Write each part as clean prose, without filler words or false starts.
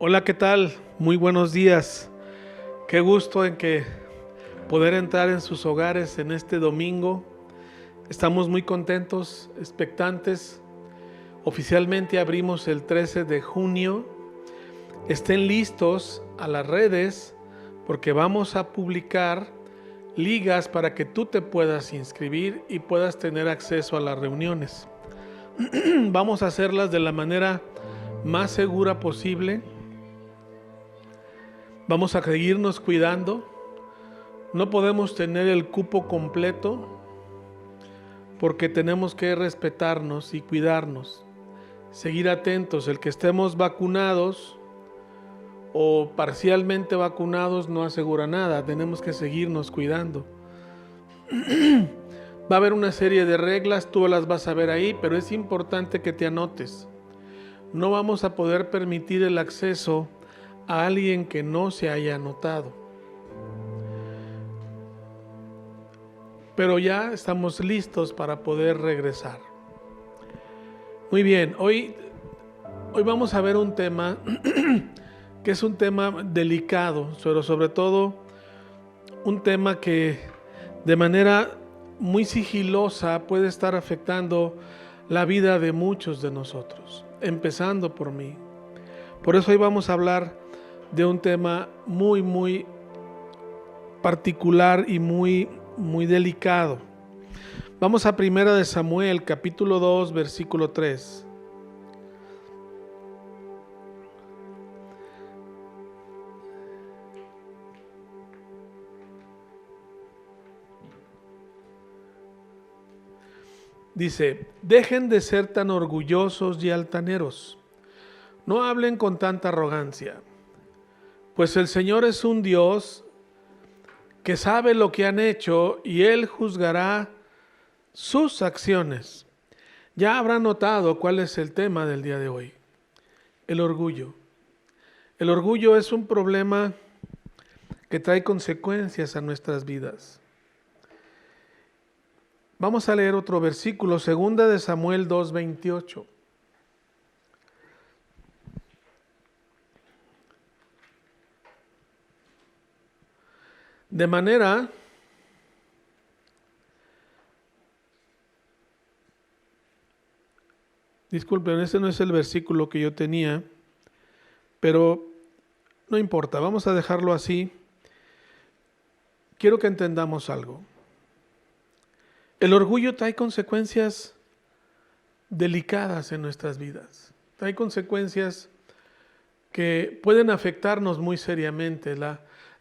Hola, ¿qué tal? Muy buenos días. Qué gusto en que poder entrar en sus hogares en este domingo. Estamos muy contentos, expectantes. Oficialmente abrimos el 13 de junio. Estén listos a las redes porque vamos a publicar ligas para que tú te puedas inscribir y puedas tener acceso a las reuniones. Vamos a hacerlas de la manera más segura posible. Vamos a seguirnos cuidando. No podemos tener el cupo completo porque tenemos que respetarnos y cuidarnos. Seguir atentos. El que estemos vacunados o parcialmente vacunados no asegura nada. Tenemos que seguirnos cuidando. Va a haber una serie de reglas, tú las vas a ver ahí, pero es importante que te anotes. No vamos a poder permitir el acceso a alguien que no se haya anotado. Pero ya estamos listos para poder regresar. Muy bien, hoy vamos a ver un tema que es un tema delicado, pero sobre todo un tema que de manera muy sigilosa puede estar afectando la vida de muchos de nosotros, empezando por mí. Por eso hoy vamos a hablar de un tema muy particular y muy delicado. Vamos a 1 de Samuel, capítulo 2, versículo 3. Dice: dejen de ser tan orgullosos y altaneros. No hablen con tanta arrogancia, pues el Señor es un Dios que sabe lo que han hecho y Él juzgará sus acciones. Ya habrán notado cuál es el tema del día de hoy: el orgullo. El orgullo es un problema que trae consecuencias a nuestras vidas. Vamos a leer otro versículo, 2 de Samuel 2:28. De manera disculpen, ese no es el versículo que yo tenía, pero no importa, vamos a dejarlo así. Quiero que entendamos algo. El orgullo trae consecuencias delicadas en nuestras vidas. Trae consecuencias que pueden afectarnos muy seriamente.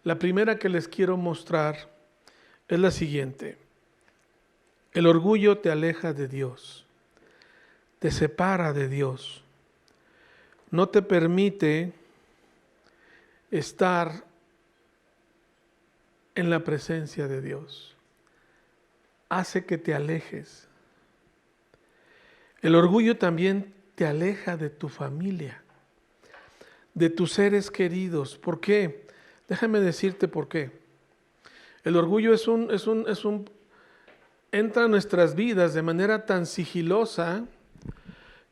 La primera que les quiero mostrar es la siguiente. El orgullo te aleja de Dios, te separa de Dios, no te permite estar en la presencia de Dios, hace que te alejes. El orgullo también te aleja de tu familia, de tus seres queridos. ¿Por qué? Déjame decirte por qué. El orgullo entra a nuestras vidas de manera tan sigilosa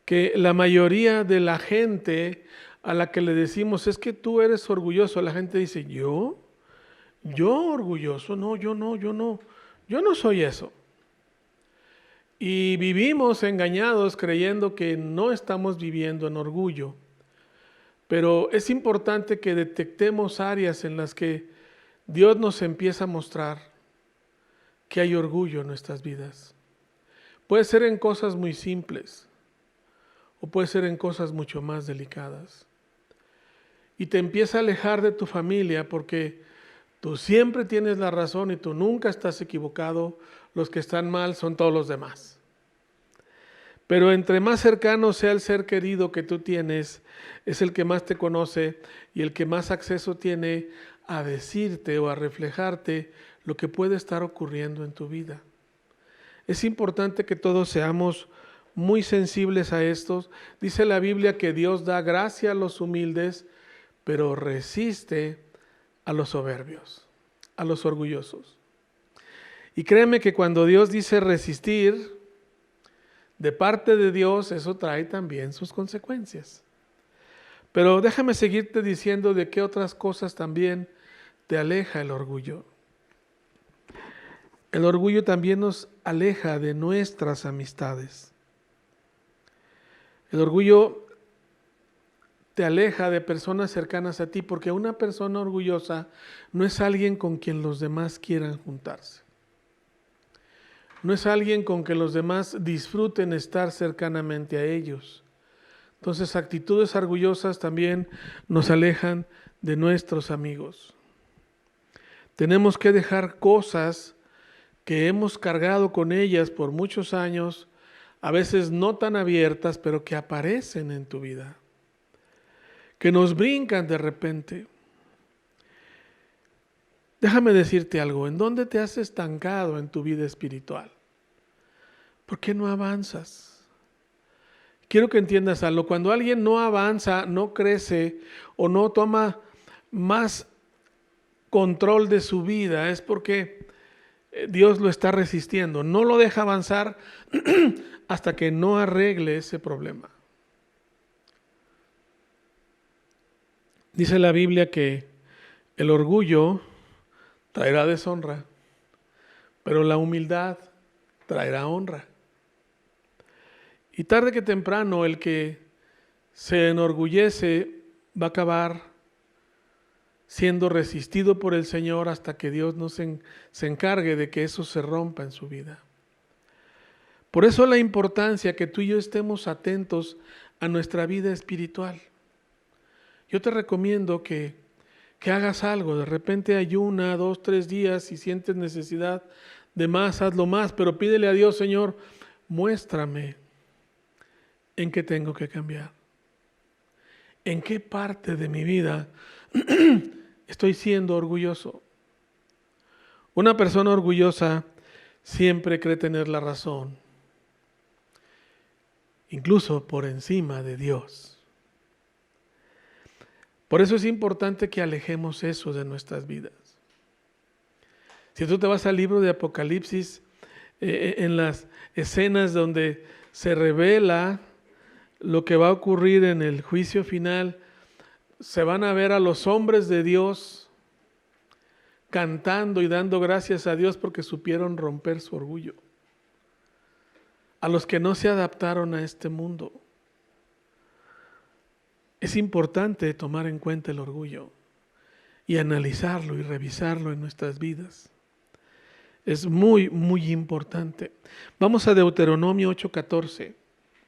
que la mayoría de la gente a la que le decimos: es que tú eres orgulloso, la gente dice: ¿yo? ¿Yo orgulloso? No, yo no soy eso. Y vivimos engañados creyendo que no estamos viviendo en orgullo. Pero es importante que detectemos áreas en las que Dios nos empieza a mostrar que hay orgullo en nuestras vidas. Puede ser en cosas muy simples o puede ser en cosas mucho más delicadas. Y te empieza a alejar de tu familia porque tú siempre tienes la razón y tú nunca estás equivocado. Los que están mal son todos los demás. Pero entre más cercano sea el ser querido que tú tienes, es el que más te conoce y el que más acceso tiene a decirte o a reflejarte lo que puede estar ocurriendo en tu vida. Es importante que todos seamos muy sensibles a esto. Dice la Biblia que Dios da gracia a los humildes, pero resiste a los soberbios, a los orgullosos. Y créeme que cuando Dios dice resistir, de parte de Dios, eso trae también sus consecuencias. Pero déjame seguirte diciendo de qué otras cosas también te aleja el orgullo. El orgullo también nos aleja de nuestras amistades. El orgullo te aleja de personas cercanas a ti, porque una persona orgullosa no es alguien con quien los demás quieran juntarse. No es alguien con que los demás disfruten estar cercanamente a ellos. Entonces, actitudes orgullosas también nos alejan de nuestros amigos. Tenemos que dejar cosas que hemos cargado con ellas por muchos años, a veces no tan abiertas, pero que aparecen en tu vida, que nos brincan de repente. Déjame decirte algo, ¿en dónde te has estancado en tu vida espiritual? ¿Por qué no avanzas? Quiero que entiendas algo, cuando alguien no avanza, no crece o no toma más control de su vida, es porque Dios lo está resistiendo, no lo deja avanzar hasta que no arregle ese problema. Dice la Biblia que el orgullo traerá deshonra, pero la humildad traerá honra. Y tarde que temprano el que se enorgullece va a acabar siendo resistido por el Señor hasta que Dios no se encargue de que eso se rompa en su vida. Por eso la importancia que tú y yo estemos atentos a nuestra vida espiritual. Yo te recomiendo que hagas algo, de repente ayuna 2, 3 días, si sientes necesidad de más, hazlo más, pero pídele a Dios, Señor, muéstrame en qué tengo que cambiar. ¿En qué parte de mi vida estoy siendo orgulloso? Una persona orgullosa siempre cree tener la razón, incluso por encima de Dios. Por eso es importante que alejemos eso de nuestras vidas. Si tú te vas al libro de Apocalipsis, en las escenas donde se revela lo que va a ocurrir en el juicio final, se van a ver a los hombres de Dios cantando y dando gracias a Dios porque supieron romper su orgullo. A los que no se adaptaron a este mundo. Es importante tomar en cuenta el orgullo y analizarlo y revisarlo en nuestras vidas. Es muy, muy importante. Vamos a Deuteronomio 8:14,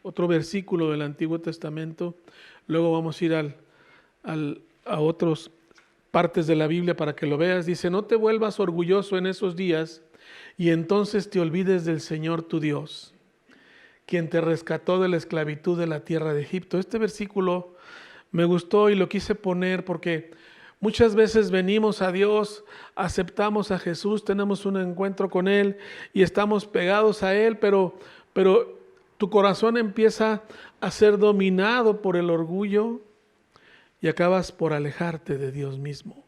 otro versículo del Antiguo Testamento. Luego vamos a ir a otras partes de la Biblia para que lo veas. Dice, no te vuelvas orgulloso en esos días y entonces te olvides del Señor tu Dios, quien te rescató de la esclavitud de la tierra de Egipto. Este versículo me gustó y lo quise poner porque muchas veces venimos a Dios, aceptamos a Jesús, tenemos un encuentro con Él y estamos pegados a Él, pero tu corazón empieza a ser dominado por el orgullo y acabas por alejarte de Dios mismo.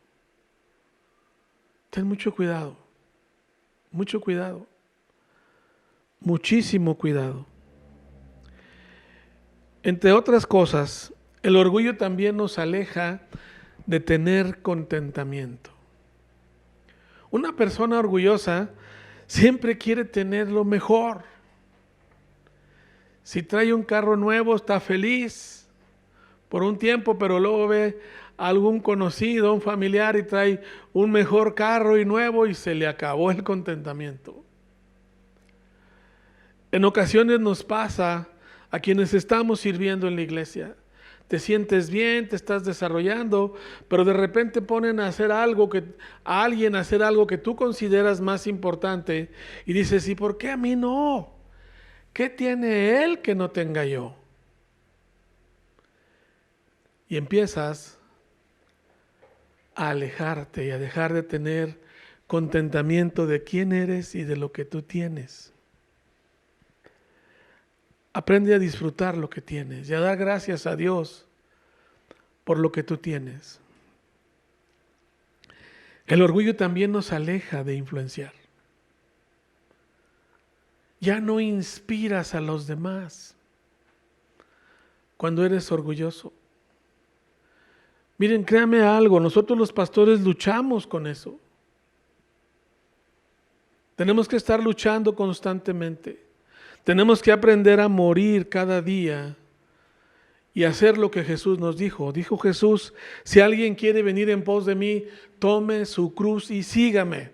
Ten mucho cuidado, muchísimo cuidado. Entre otras cosas, el orgullo también nos aleja de tener contentamiento. Una persona orgullosa siempre quiere tener lo mejor. Si trae un carro nuevo, está feliz por un tiempo, pero luego ve a algún conocido, un familiar y trae un mejor carro y nuevo y se le acabó el contentamiento. En ocasiones nos pasa a quienes estamos sirviendo en la iglesia. Te sientes bien, te estás desarrollando, pero de repente ponen a alguien a hacer algo que tú consideras más importante y dices, ¿y por qué a mí no? ¿Qué tiene él que no tenga yo? Y empiezas a alejarte y a dejar de tener contentamiento de quién eres y de lo que tú tienes. Aprende a disfrutar lo que tienes y a dar gracias a Dios por lo que tú tienes. El orgullo también nos aleja de influenciar. Ya no inspiras a los demás cuando eres orgulloso. Miren, créanme algo, nosotros los pastores luchamos con eso. Tenemos que estar luchando constantemente. Tenemos que aprender a morir cada día y hacer lo que Jesús nos dijo. Dijo Jesús, si alguien quiere venir en pos de mí, tome su cruz y sígame.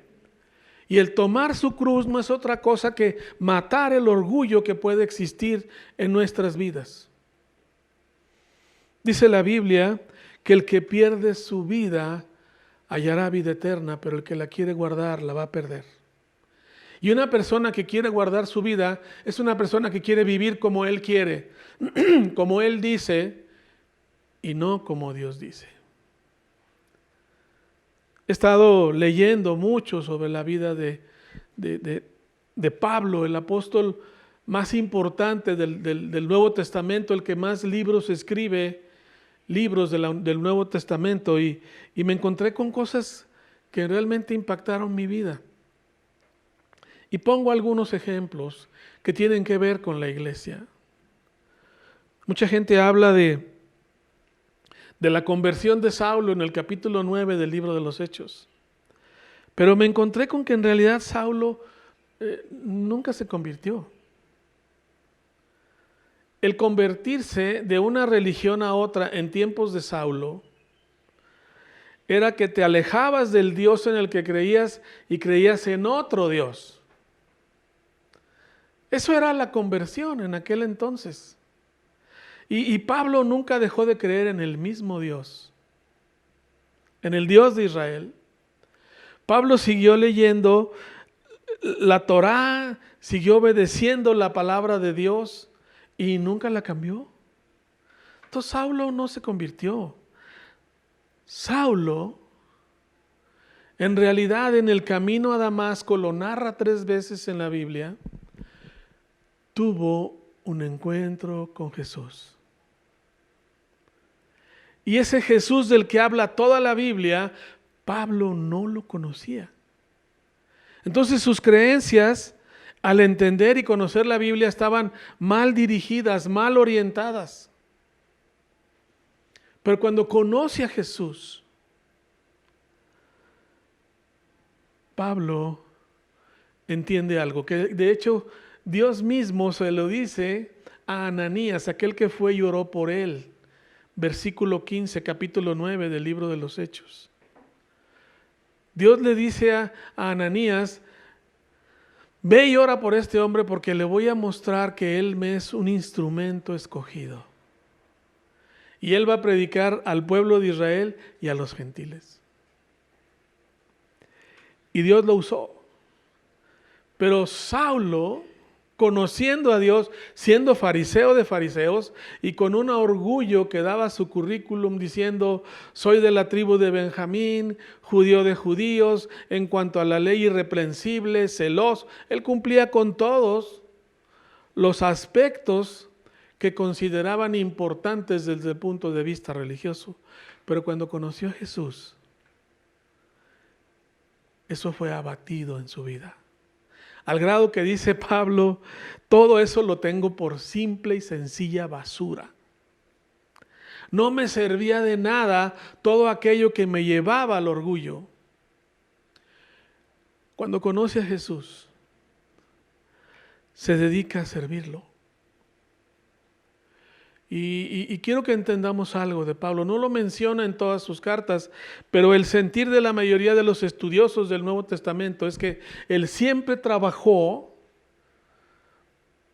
Y el tomar su cruz no es otra cosa que matar el orgullo que puede existir en nuestras vidas. Dice la Biblia que el que pierde su vida hallará vida eterna, pero el que la quiere guardar la va a perder. Y una persona que quiere guardar su vida es una persona que quiere vivir como Él quiere, como Él dice y no como Dios dice. He estado leyendo mucho sobre la vida de Pablo, el apóstol más importante del Nuevo Testamento, el que más libros escribe, libros del Nuevo Testamento, y me encontré con cosas que realmente impactaron mi vida. Y pongo algunos ejemplos que tienen que ver con la iglesia. Mucha gente habla de la conversión de Saulo en el capítulo 9 del libro de los Hechos. Pero me encontré con que en realidad Saulo nunca se convirtió. El convertirse de una religión a otra en tiempos de Saulo era que te alejabas del Dios en el que creías y creías en otro Dios. Eso era la conversión en aquel entonces. Y Pablo nunca dejó de creer en el mismo Dios, en el Dios de Israel. Pablo siguió leyendo la Torá, siguió obedeciendo la palabra de Dios y nunca la cambió. Entonces Saulo no se convirtió. Saulo, en realidad, en el camino a Damasco, lo narra 3 veces en la Biblia, tuvo un encuentro con Jesús. Y ese Jesús del que habla toda la Biblia, Pablo no lo conocía. Entonces sus creencias, al entender y conocer la Biblia, estaban mal dirigidas, mal orientadas. Pero cuando conoce a Jesús, Pablo entiende algo, que de hecho Dios mismo se lo dice a Ananías, aquel que fue y oró por él. Versículo 15, capítulo 9 del libro de los Hechos. Dios le dice a Ananías, ve y ora por este hombre porque le voy a mostrar que él me es un instrumento escogido. Y él va a predicar al pueblo de Israel y a los gentiles. Y Dios lo usó. Pero Saulo, conociendo a Dios, siendo fariseo de fariseos y con un orgullo que daba su currículum diciendo, soy de la tribu de Benjamín, judío de judíos, en cuanto a la ley irreprensible, celoso, él cumplía con todos los aspectos que consideraban importantes desde el punto de vista religioso. Pero cuando conoció a Jesús, eso fue abatido en su vida. Al grado que dice Pablo, todo eso lo tengo por simple y sencilla basura. No me servía de nada todo aquello que me llevaba al orgullo. Cuando conoce a Jesús, se dedica a servirlo. Y quiero que entendamos algo de Pablo. No lo menciona en todas sus cartas, pero el sentir de la mayoría de los estudiosos del Nuevo Testamento es que él siempre trabajó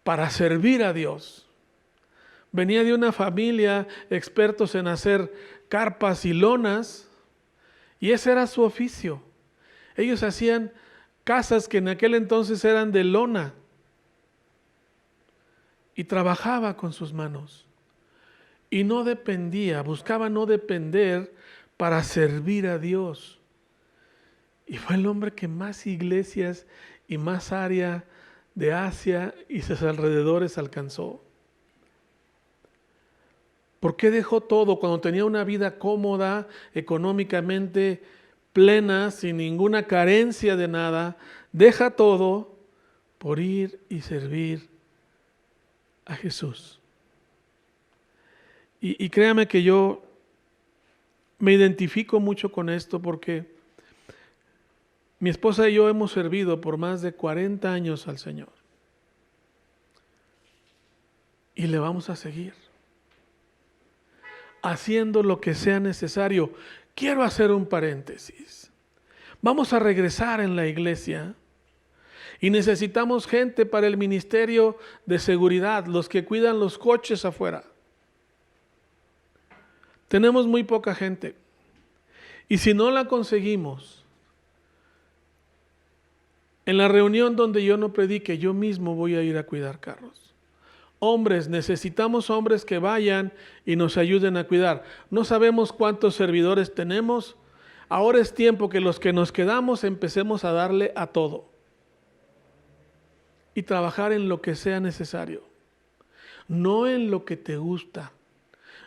para servir a Dios. Venía de una familia expertos en hacer carpas y lonas, y ese era su oficio. Ellos hacían casas que en aquel entonces eran de lona, y trabajaba con sus manos. Y no dependía, buscaba no depender para servir a Dios. Y fue el hombre que más iglesias y más área de Asia y sus alrededores alcanzó. ¿Por qué dejó todo cuando tenía una vida cómoda, económicamente plena, sin ninguna carencia de nada? Deja todo por ir y servir a Jesús. Y créame que yo Me identifico mucho con esto porque mi esposa y yo hemos servido por más de 40 años al Señor. Y le vamos a seguir haciendo lo que sea necesario. Quiero hacer un paréntesis. Vamos a regresar en la iglesia y necesitamos gente para el ministerio de seguridad, los que cuidan los coches afuera. Tenemos muy poca gente. Y si no la conseguimos, en la reunión donde yo no predique, yo mismo voy a ir a cuidar carros. Hombres, necesitamos hombres que vayan y nos ayuden a cuidar. No sabemos cuántos servidores tenemos. Ahora es tiempo que los que nos quedamos empecemos a darle a todo. Y trabajar en lo que sea necesario. No en lo que te gusta.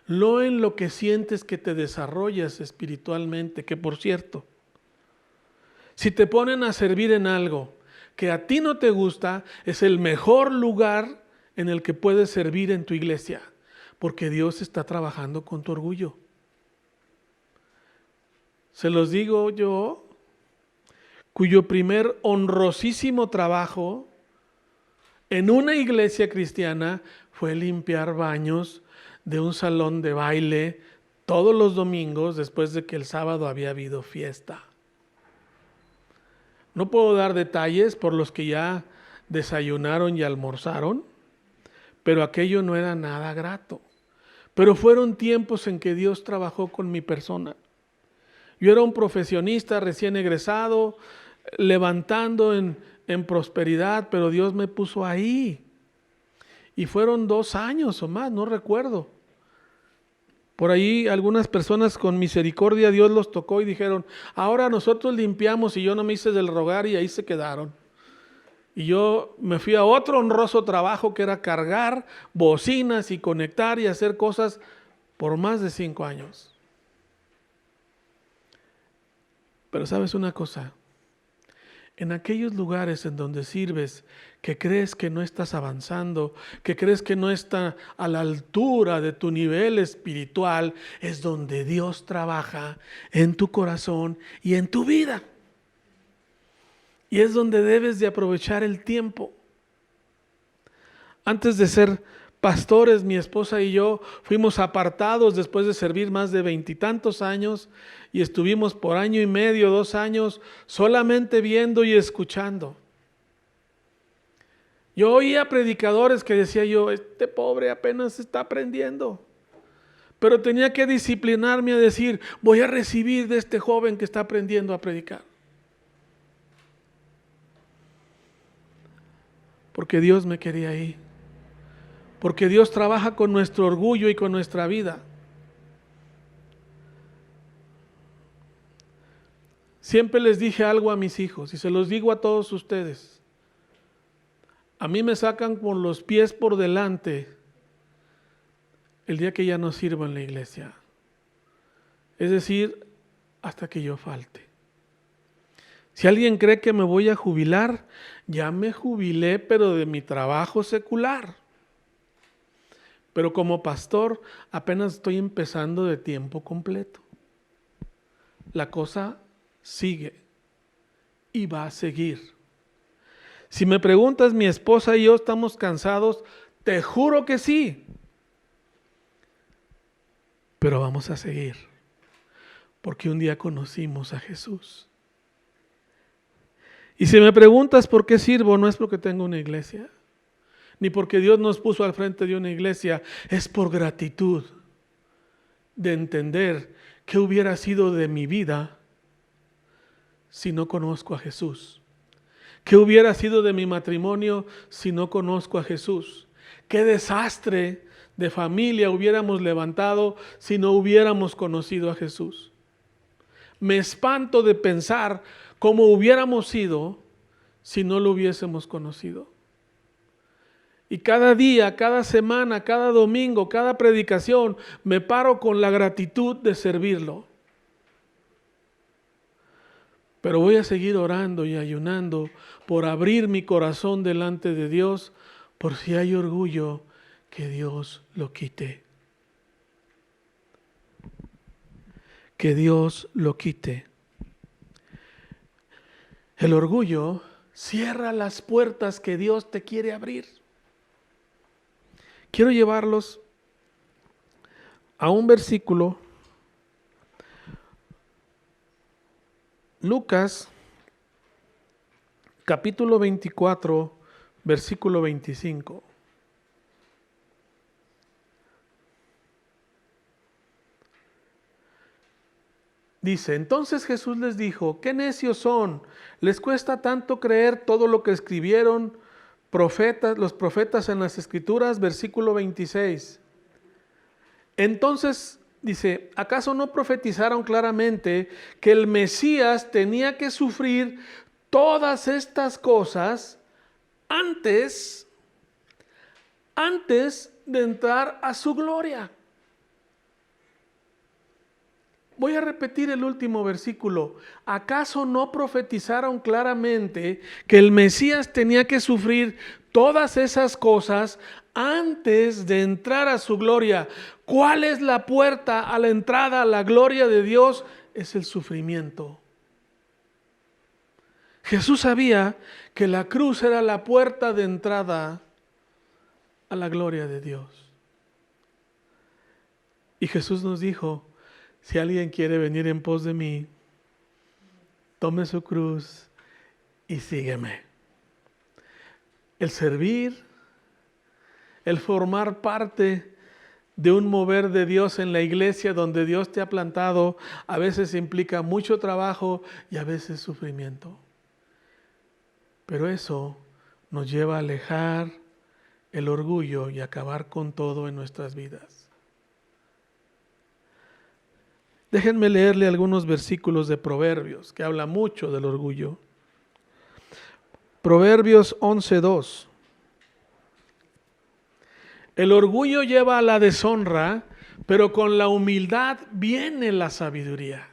No en lo que sientes que te desarrollas espiritualmente. Que por cierto, si te ponen a servir en algo que a ti no te gusta, es el mejor lugar en el que puedes servir en tu iglesia, porque Dios está trabajando con tu orgullo. Se los digo yo, cuyo primer honrosísimo trabajo en una iglesia cristiana fue limpiar baños de un salón de baile todos los domingos después de que el sábado había habido fiesta. No puedo dar detalles por los que ya desayunaron y almorzaron, pero aquello no era nada grato. Pero fueron tiempos en que Dios trabajó con mi persona. Yo era un profesionista recién egresado, levantando en prosperidad, pero Dios me puso ahí. Y fueron 2 años o más, no recuerdo. Por ahí algunas personas con misericordia Dios los tocó y dijeron, ahora nosotros limpiamos y yo no me hice del rogar y ahí se quedaron. Y yo me fui a otro honroso trabajo que era cargar bocinas y conectar y hacer cosas por más de 5 años. Pero ¿sabes una cosa? En aquellos lugares en donde sirves, que crees que no estás avanzando, que crees que no está a la altura de tu nivel espiritual, es donde Dios trabaja en tu corazón y en tu vida. Y es donde debes de aprovechar el tiempo. Antes de ser pastores, mi esposa y yo fuimos apartados después de servir más de 20 y tantos años y estuvimos por 1 año y medio, 2 años solamente viendo y escuchando. Yo oía predicadores que decía yo, este pobre apenas está aprendiendo. Pero tenía que disciplinarme a decir, voy a recibir de este joven que está aprendiendo a predicar. Porque Dios me quería ahí. Porque Dios trabaja con nuestro orgullo y con nuestra vida. Siempre les dije algo a mis hijos y se los digo a todos ustedes. A mí me sacan con los pies por delante el día que ya no sirvo en la iglesia. Es decir, hasta que yo falte. Si alguien cree que me voy a jubilar, ya me jubilé, pero de mi trabajo secular. Pero como pastor apenas estoy empezando de tiempo completo. La cosa sigue y va a seguir. Si me preguntas, mi esposa y yo estamos cansados, te juro que sí. Pero vamos a seguir. Porque un día conocimos a Jesús. Y si me preguntas por qué sirvo, no es porque tengo una iglesia. Ni porque Dios nos puso al frente de una iglesia, es por gratitud de entender qué hubiera sido de mi vida si no conozco a Jesús. ¿Qué hubiera sido de mi matrimonio si no conozco a Jesús? ¿Qué desastre de familia hubiéramos levantado si no hubiéramos conocido a Jesús? Me espanto de pensar cómo hubiéramos sido si no lo hubiésemos conocido. Y cada día, cada semana, cada domingo, cada predicación, me paro con la gratitud de servirlo. Pero voy a seguir orando y ayunando por abrir mi corazón delante de Dios, por si hay orgullo, que Dios lo quite. que Dios lo quite. El orgullo cierra las puertas que Dios te quiere abrir. Quiero llevarlos a un versículo, Lucas, capítulo 24, versículo 25. Dice, entonces Jesús les dijo, ¿qué necios son? ¿Les cuesta tanto creer todo lo que escribieron los profetas en las Escrituras? Versículo 26. Entonces, dice, ¿acaso no profetizaron claramente que el Mesías tenía que sufrir todas estas cosas antes de entrar a su gloria? Voy a repetir el último versículo. ¿Acaso no profetizaron claramente que el Mesías tenía que sufrir todas esas cosas antes de entrar a su gloria? ¿Cuál es la puerta a la entrada a la gloria de Dios? Es el sufrimiento. Jesús sabía que la cruz era la puerta de entrada a la gloria de Dios. Y Jesús nos dijo, si alguien quiere venir en pos de mí, tome su cruz y sígueme. El servir, el formar parte de un mover de Dios en la iglesia donde Dios te ha plantado, a veces implica mucho trabajo y a veces sufrimiento. Pero eso nos lleva a alejar el orgullo y acabar con todo en nuestras vidas. Déjenme leerle algunos versículos de Proverbios, que habla mucho del orgullo. Proverbios 11:2. El orgullo lleva a la deshonra, pero con la humildad viene la sabiduría.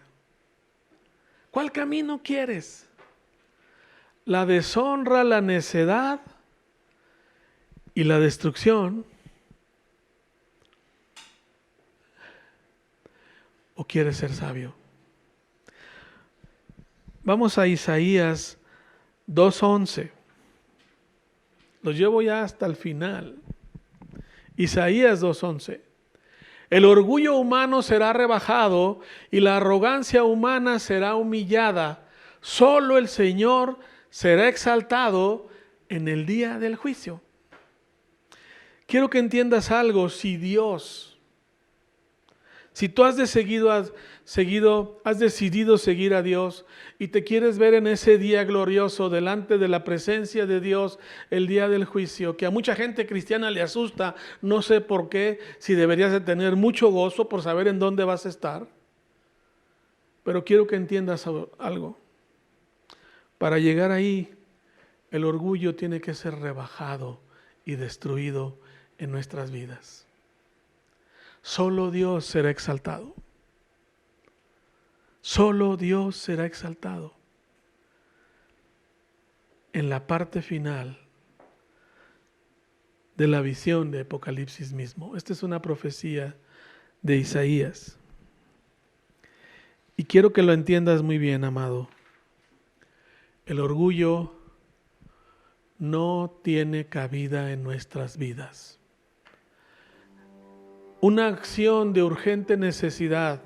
¿Cuál camino quieres? ¿La deshonra, la necedad y la destrucción? ¿O quieres ser sabio? Vamos a Isaías 2:11. Los llevo ya hasta el final. Isaías 2:11. El orgullo humano será rebajado y la arrogancia humana será humillada. Solo el Señor será exaltado en el día del juicio. Quiero que entiendas algo. Si tú has decidido seguir a Dios y te quieres ver en ese día glorioso delante de la presencia de Dios, el día del juicio, que a mucha gente cristiana le asusta, no sé por qué, si deberías de tener mucho gozo por saber en dónde vas a estar. Pero quiero que entiendas algo. Para llegar ahí, el orgullo tiene que ser rebajado y destruido en nuestras vidas. Solo Dios será exaltado. Solo Dios será exaltado. En la parte final de la visión de Apocalipsis mismo. Esta es una profecía de Isaías. Y quiero que lo entiendas muy bien, amado. El orgullo no tiene cabida en nuestras vidas. Una acción de urgente necesidad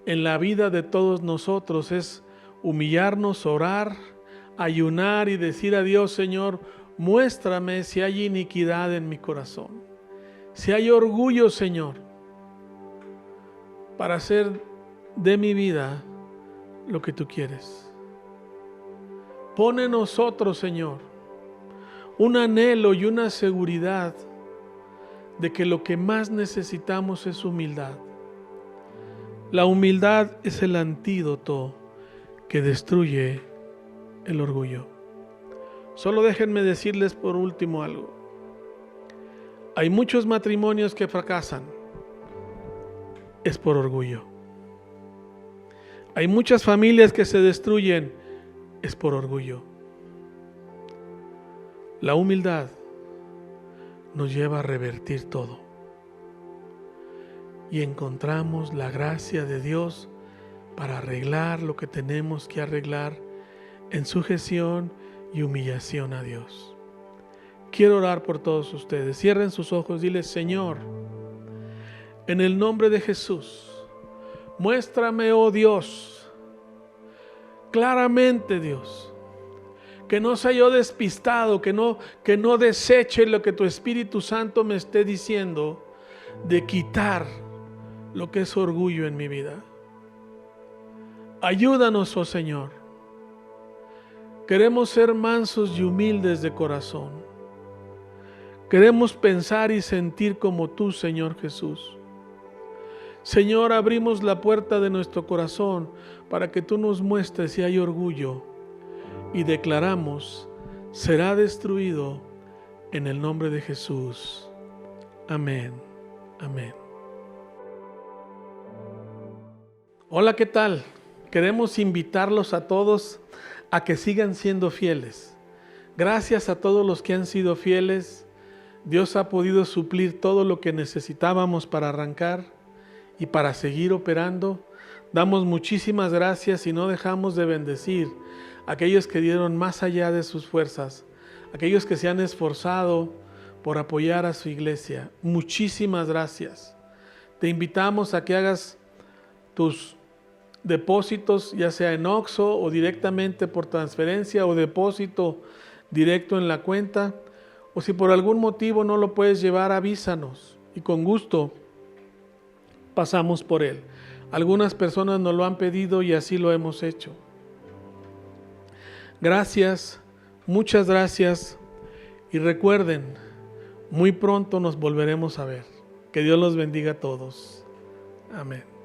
en la vida de todos nosotros es humillarnos, orar, ayunar y decir a Dios, Señor, muéstrame si hay iniquidad en mi corazón, si hay orgullo, Señor, para hacer de mi vida lo que tú quieres. Pon en nosotros, Señor, un anhelo y una seguridad de que lo que más necesitamos es humildad. La humildad es el antídoto que destruye el orgullo. Solo déjenme decirles por último algo. Hay muchos matrimonios que fracasan. Es por orgullo. Hay muchas familias que se destruyen. Es por orgullo. La humildad nos lleva a revertir todo. y encontramos la gracia de Dios para arreglar lo que tenemos que arreglar en sujeción y humillación a Dios. Quiero orar por todos ustedes. Cierren sus ojos, diles: Señor, en el nombre de Jesús, muéstrame, oh Dios, claramente, Dios, que no sea yo despistado, que no deseche lo que tu Espíritu Santo me esté diciendo de quitar lo que es orgullo en mi vida. Ayúdanos, oh Señor. Queremos ser mansos y humildes de corazón. Queremos pensar y sentir como tú, Señor Jesús. Señor, abrimos la puerta de nuestro corazón para que tú nos muestres si hay orgullo, y declaramos: será destruido en el nombre de Jesús. Amén. Amén. Hola, ¿qué tal? Queremos invitarlos a todos a que sigan siendo fieles. Gracias a todos los que han sido fieles. Dios ha podido suplir todo lo que necesitábamos para arrancar y para seguir operando. Damos muchísimas gracias y no dejamos de bendecir a aquellos que dieron más allá de sus fuerzas, aquellos que se han esforzado por apoyar a su iglesia. Muchísimas gracias. Te invitamos a que hagas tus depósitos, ya sea en Oxxo o directamente por transferencia o depósito directo en la cuenta, o si por algún motivo no lo puedes llevar, avísanos y con gusto pasamos por él. Algunas personas nos lo han pedido y así lo hemos hecho. Gracias, muchas gracias, y recuerden, muy pronto nos volveremos a ver. Que Dios los bendiga a todos. Amén.